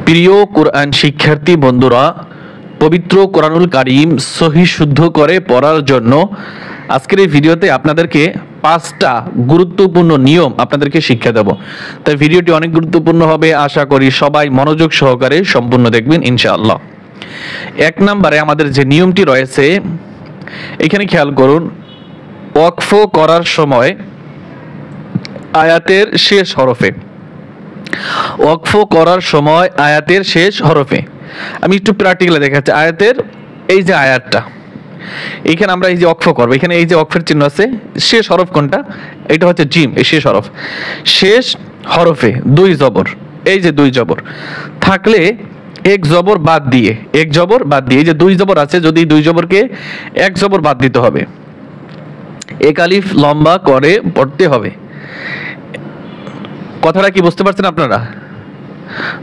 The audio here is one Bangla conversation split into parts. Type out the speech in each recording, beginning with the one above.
প্রিয় কোরআন শিক্ষার্থী বন্ধুরা, পবিত্র কোরআনুল কারীম সহি শুদ্ধ করে পড়ার জন্য আজকের এই ভিডিওতে আপনাদেরকে 5টা গুরুত্বপূর্ণ নিয়ম আপনাদেরকে শিক্ষা দেব। তাই ভিডিওটি অনেক গুরুত্বপূর্ণ হবে, আশা করি সবাই মনোযোগ সহকারে সম্পূর্ণ দেখবেন ইনশাআল্লাহ। 1 নম্বরে আমাদের যে নিয়মটি রয়েছে, এখানে খেয়াল করুন, ওয়াকফ করার সময় আয়াতের শেষ হরফে, ওয়াকফ করার সময় আয়াতের শেষ হরফে, আমি একটু প্র্যাকটিক্যালি দেখাচ্ছি। আয়াতের এই যে আয়াতটা, এইখানে আমরা এই যে ওয়াকফ করবো, এখানে এই যে ওয়াকফের চিহ্ন আছে, শেষ হরফ কোনটা? এটা হচ্ছে জিম, এই শেষ হরফ। শেষ হরফে 2 জবর, এই যে 2 জবর থাকলে এক জবর বাদ দিয়ে, এক জবর বাদ দিয়ে, এই যে 2 জবর আছে, যদি 2 জবরকে এক জবর বাদ দিতে হবে, এক আলিফ লম্বা করে পড়তে হবে। কথাটা কি বুঝতে পারছেন আপনারা?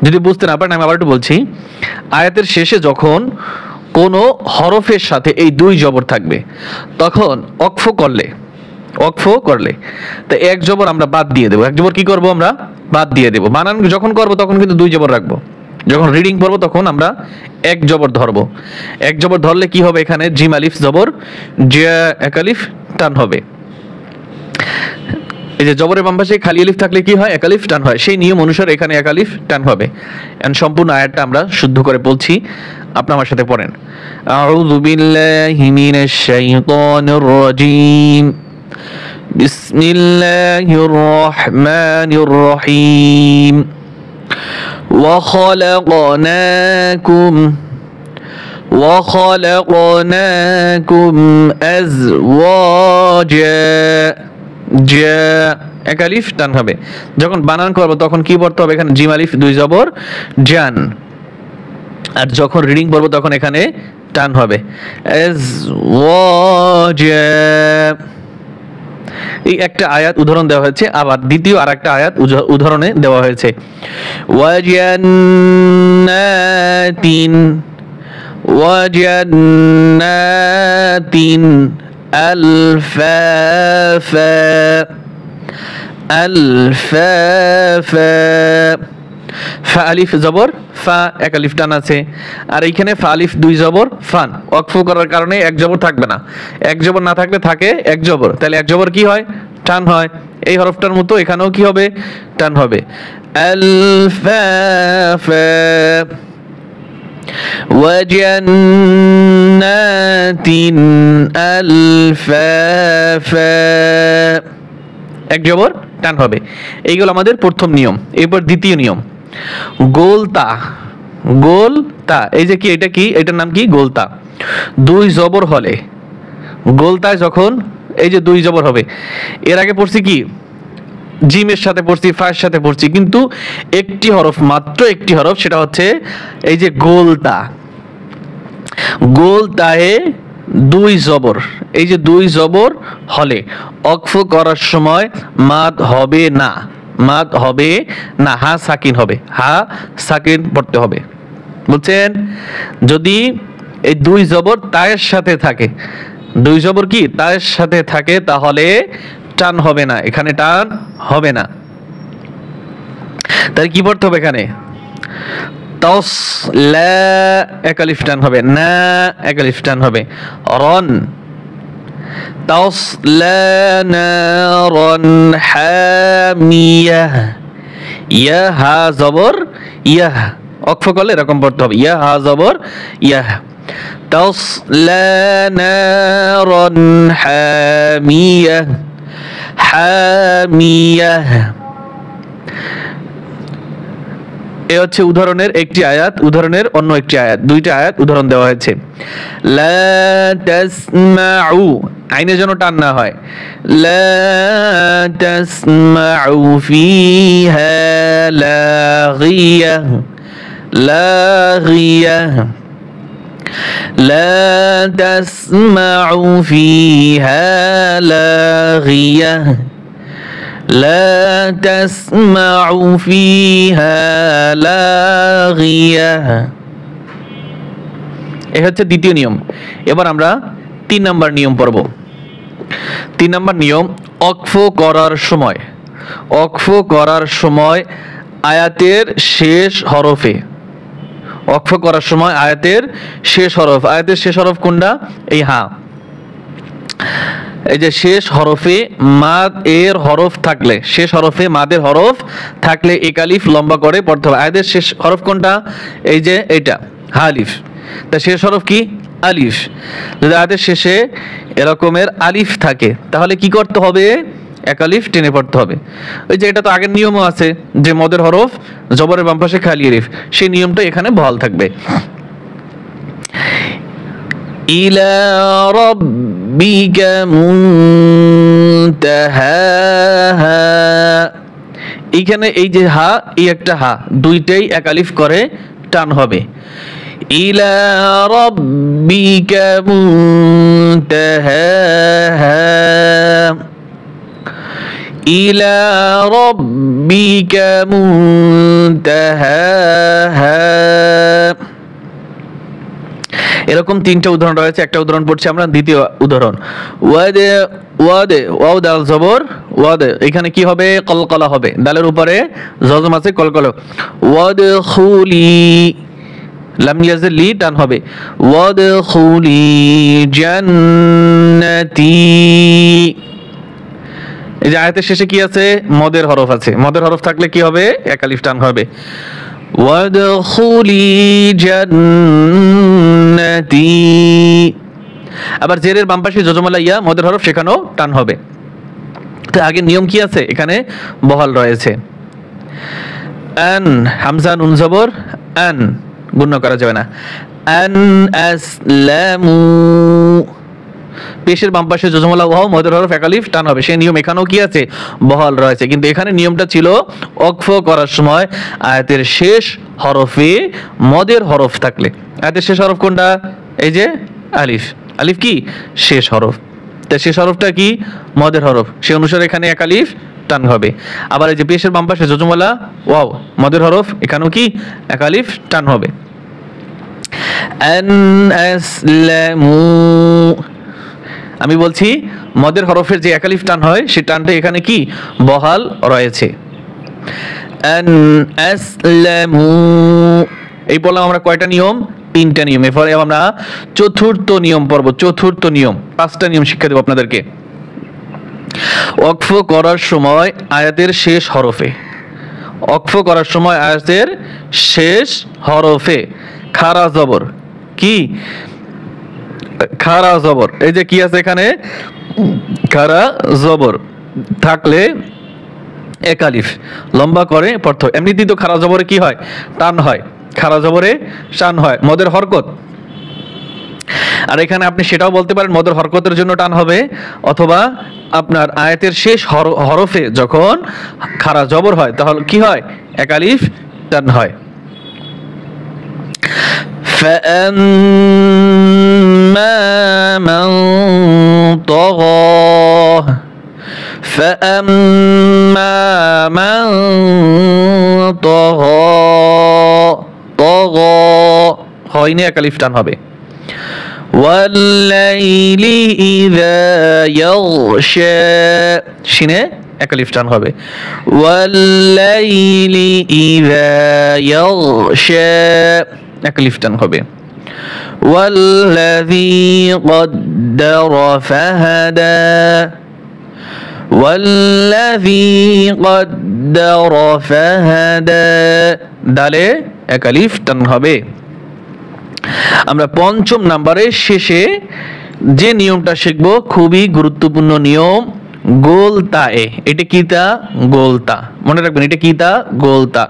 যদি বুঝতে না পারেন আমি আবার একটু বলছি। আয়াতের শেষে যখন কোনো হরফের সাথে এই 2 জবর থাকবে, তখন ওয়াকফ করলে তো এক জবর আমরা বাদ দিয়ে দেবো। এক জবর কি করব? আমরা বাদ দিয়ে দেবো। বানান যখন করব তখন কিন্তু 2 জবর রাখবো, যখন রিডিং করব তখন আমরা এক জবর ধরবো। এক জবর ধরলে কি হবে? এখানে জিম আলিফ জবর, জিয়া এক আলিফ টান হবে। এই যে জবরের বাম পাশে খালি আলিফ থাকলে কি হয়? এক আলিফ টান হয়। সেই নিয়ম অনুসারে এখানে এক আলিফ টান হবে। এন্ড সম্পূর্ণ আয়াতটা আমরা শুদ্ধ করে বলছি, আপনি আমার সাথে পড়েন। আউযু বিল্লাহি মিনাশ শাইতানির রাজীম, বিসমিল্লাহির রহমানির রহিম, ওয়া খালাকনাকুম আজওয়াজা, এক আলিফ টান হবে। যখন বানান করবো তখন কি পড়তে হবে? এখানে জিম আলিফ 2 জবর জান, আর যখন রিডিং পড়বো তখন এখানে টান হবে। এই একটা আয়াত উদাহরণ দেওয়া হয়েছে, আবার দ্বিতীয় আর একটা আয়াত উদাহরণে দেওয়া হয়েছে। ওয়াজান্নাতিন আলফাফা, ফা আলিফ জবর ফা, এক আলিফ টান আছে, আর এইখানে ফা আলিফ 2 জবর ফান। ওয়াকফ করার কারণে এক জবর থাকবে না, এক জবর না থাকলে থাকে এক জবর, তাহলে এক জবর কি হয়? টান হয়। এই হরফটার মতো এখানেও কি হবে? টান হবে। আলফাফা ওয়াজান্নাতিন আলফাফা, এক জবর টান হবে। এইগুলো আমাদের প্রথম নিয়ম। এরপর দ্বিতীয় নিয়ম, গোলতা। এই যে কি, এটা কি, এটার নাম কি? গোলতা। 2 জবর হলে, গোলতায় যখন এই যে 2 জবর হবে, এর আগে পড়ছি কি? জিমের সাথে পড়ছি, ফার সাথে পড়ছি, কিন্তু একটি হরফ, মাত্র একটি হরফ, সেটা হচ্ছে এই যে গোলতা। গোলতায়ে 2 জবর, এই যে 2 জবর হলে ওয়াকফ করার সময় মাদ হবে না, হা সাকিন হবে, হা সাকিন পড়তে হবে। বুঝছেন? যদি এই 2 জবর তায়ের সাথে থাকে, 2 জবর কি তায়ের সাথে থাকে, তাহলে টান হবে না, এখানে টান হবে না। তাহলে কি পড়তে হবে? এখানে তাসলা, এক আলিফ টান হবে, না এক আলিফ টান হবে, রন, তাসলা নারান হামিয়াহ, ইয়া হা জবর ইয়াহ, ওয়াকফ করলে এরকম পড়তে হবে, ইয়া হা জবর ইয়াহ, তাসলা নারান হামিয়াহ, হামিয়াহ। এ হচ্ছে উদাহরণের একটি আয়াত। উদাহরণের অন্য একটি আয়াত, 2টা আয়াত উদাহরণ দেওয়া হয়েছে। লা তাসমাউ, আইনে যেন টান না হয়। লা তাসমাউ ফিহা লাগিয়াহ, লা তাসমাউ ফিহা লাগিয়াহ, لا تسمع فيها لاغية। এই হচ্ছে দ্বিতীয় নিয়ম। এবার আমরা 3 নম্বর নিয়ম পড়ব। 3 নম্বর নিয়ম, ওয়াকফ করার সময় আয়াতের শেষ হরফে, ওয়াকফ করার সময় আয়াতের শেষ হরফ, আয়াতের শেষ হরফ কোনটা? এই হা। এই যে শেষ হরফে মাদ এর হরফ থাকলে, শেষ হরফে মাদের হরফ থাকলে এক আলিফ লম্বা করে পড়তে হবে। আয়াতের শেষ হরফ কোনটা? এই যে এইটা হা আলিফ। তা শেষ হরফ কি? আলিফ। যদি আয়াতের শেষে এরকমের আলিফ থাকে তাহলে কি করতে হবে? এক আলিফ টেনে পড়তে হবে। ওই যে এটা তো আগের নিয়মও আছে যে মদের হরফ জবরের বাম পাশে খালি আলিফ, সেই নিয়মটা এখানে বহাল থাকবে। ইলা রাব্বিকা মুনতাহাহা, এইখানে এই যে হা, এই একটা হা, দুইটাই এক আলিফ করে টান হবে। ইলা রাব্বিকা মুনতাহাহা, ইলা রাব্বিকা মুনতাহাহা। এরকম তিনটা উদাহরণ রয়েছে। একটা উদাহরণ পড়ছি আমরা, দ্বিতীয় উদাহরণ। ওয়াদে ওয়াদে ওয়াও দাল জবর ওয়াদে, এখানে কি হবে? কলকলা হবে, দালের উপরে জজম আছে কলকলা। ওয়াদখুলি, লাম ইয়াজের লি টান হবে। ওয়াদখুলি জান্নাতি। এই যে আয়াতের শেষে কি আছে? মদের হরফ আছে। মদের হরফ থাকলে কি হবে? এক আলিফ টান হবে। ওয়াদখুলি জান্নাতি। আবার জেরের বাম পাশে জজমালা ইয়া মদের হরফ, সেখানেও টান হবে। তো আগে নিয়ম কি আছে? এখানে বহাল রয়েছে। আন, হামজা নুন জবর আন, গুণ করা যাবে না। আন আসলামু, পেশের বাম পাশে জজমালা ওয়াও মদের হরফ এক আলিফ টান হবে। সেই নিয়ম এখানেও কি আছে? বহাল রয়েছে। কিন্তু এখানে নিয়মটা ছিল ওয়াকফ করার সময় আয়াতের শেষ হরফে মদের হরফ থাকলে, আয়াতের শেষ হরফ কোনটা? এই যে আলিফ। আলিফ কি? শেষ হরফ। তাই শেষ হরফটা কি? মদের হরফ, সে অনুসারে এখানে এক আলিফ টান হবে। আবার এই যে পেশের বাম পাশে জজমালা ওয়াও মদের হরফ, এখানেও কি? এক আলিফ টান হবে। আন আসলামু, আমি বলছি মদের হরফের যে এক আলিফ টান হয় সেই টানটা এখানে কি? বহাল রয়েছে। আন আসলামু, এই বললাম আমরা কয়টা নিয়ম? তিনটা নিয়ম। এরপরে আমরা চতুর্থ নিয়ম পড়ব। চতুর্থ নিয়ম, পাঁচটা নিয়ম শিক্ষা দেব আপনাদেরকে। ওয়াকফ করার সময় আয়াতের শেষ হরফে, ওয়াকফ করার সময় আয়াতের শেষ হরফে খারা জবর, কি? খারা জবর। এই যে কি আছে এখানে? খারা জবর থাকলে এক আলিফ লম্বা করে পড়তে হয়। এমনিতেই তো খারা জবরে কি হয়? টান হয়। খারা জবরে টান হয়, মদের হরকত। আর এখানে আপনি সেটাও বলতে পারেন মদের হরকতের জন্য টান হবে, অথবা আপনার আয়াতের শেষ হরফে যখন খারা জবর হয় তাহলে কি হয়? এক আলিফ টান হয়। فأما من طغى فأما من طغى হয়নি, এক আলিফ টান হবে। والليل إذا يغشى, শিনে এক আলিফ টান হবে। والليل إذا يغشى, এক আলিফ টান হবে। والذي قدر فهدى والذي قدر فهدى, দালে এক আলিফ টান হবে। আমরা পঞ্চম নাম্বারের শেষে যে নিয়মটা শিখব খুবই গুরুত্বপূর্ণ নিয়ম, গোলতায়ে। এটা কি? তা গোলতা, মনে রাখবেন এটা কি? তা গোলতা।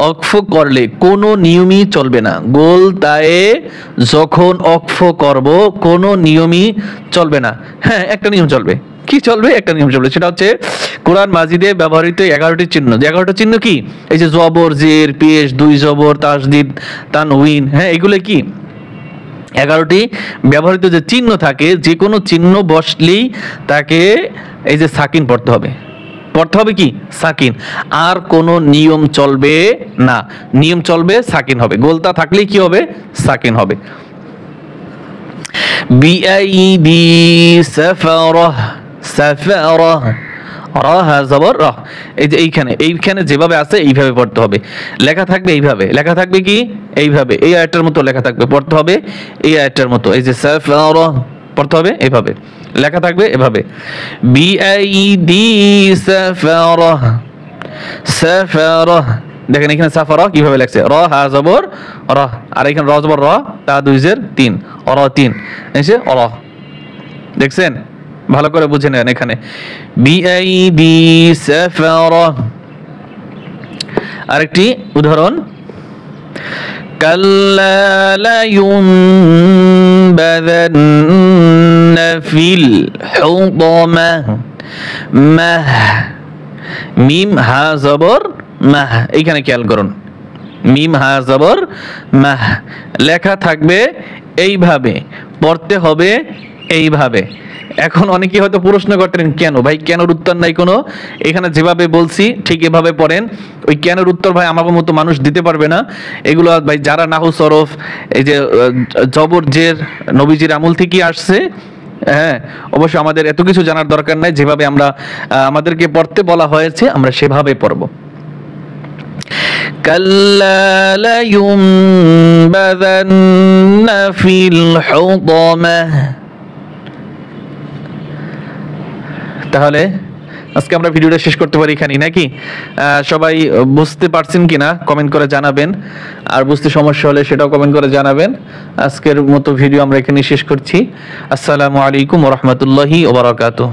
ওয়াকফ করলে কোনো নিয়মই চলবে না। গোলতায়ে যখন ওয়াকফ করব কোনো নিয়মই চলবে না। হ্যাঁ, একটা নিয়ম চলবে। কি চলবে? একটা নিয়ম চলবে, সেটা হচ্ছে কোরআন মাজিদে ব্যবহৃত 11টি চিহ্ন। যে 11টা চিহ্ন কি? এই যে জবর, জের, পেশ, দুই জবর, তাসদিদ, তানউইন, হ্যাঁ এগুলো কি? 11টি ব্যবহৃত যে চিহ্ন থাকে, যে কোনো চিহ্ন বসলেই তাকে এই যে সাকিন পড়তে হবে। পড়তে হবে কি? সাকিন। আর কোনো নিয়ম চলবে না, নিয়ম চলবে সাকিন হবে। গোলতা থাকলেই কি হবে? সাকিন হবে। বিআইদি সাফারাহ, সাফারাহ, রাহ জবর রাহ। এই যে এইখানে যেভাবে আছে এইভাবে পড়তে হবে। লেখা থাকবে এইভাবে, লেখা থাকবে কি? এইভাবে, এই আয়াতটার মতো লেখা থাকবে, পড়তে হবে এই আয়াতটার মতো। এই যে সাফারা পড়তে হবে এইভাবে, লেখা থাকবে এভাবে, বিআইদি সাফারা, সাফারা। দেখেন এখানে সাফারা কিভাবে লেখছে, র হা জবর র, আর এখানে র জবর র, তা 2 জের 3, র 3 এসে র। দেখছেন, ভালো করে বুঝে নেন। এখানে বিআইদি সাফারা। আরেকটি উদাহরণ, কাল্লা লা ইউনবাযান্না ফিল হুতামা, মাহ, মিম হা জবর মাহ, এইখানে খেয়াল করুন, মিম হা জবর মাহ, লেখা থাকবে এইভাবে, পড়তে হবে এইভাবে। এখন অনেকেই হয়তো প্রশ্ন করতেন, কেন ভাই, কেনর উত্তর নাই কোনো? এখানে যেভাবে বলছি ঠিক এভাবে পড়েন। ওই কেনর উত্তর ভাই আমার মতো মানুষ দিতে পারবে না। এগুলো ভাই যারা নাহু সরফ, এই যে জবর জের নবীজির আমল থেকে আসছে, হ্যাঁ, অবশ্য আমাদের এত কিছু জানার দরকার নাই, যেভাবে আমরা আমাদেরকে পড়তে বলা হয়েছে আমরা সেভাবে পড়ব। কাল্লা লা ইউনবাযান্না ফিল হুতামা। তাহলে আজকে আমরা ভিডিওটা শেষ করতে পারি এখানেই নাকি? সবাই বুঝতে পারছেন কিনা কমেন্ট করে জানাবেন, আর বুঝতে সমস্যা হলে সেটাও কমেন্ট করে জানাবেন। আজকের মতো ভিডিও আমরা এখানেই শেষ করছি। আসসালামু আলাইকুম ওয়া রাহমাতুল্লাহি ওয়া বারাকাতুহু।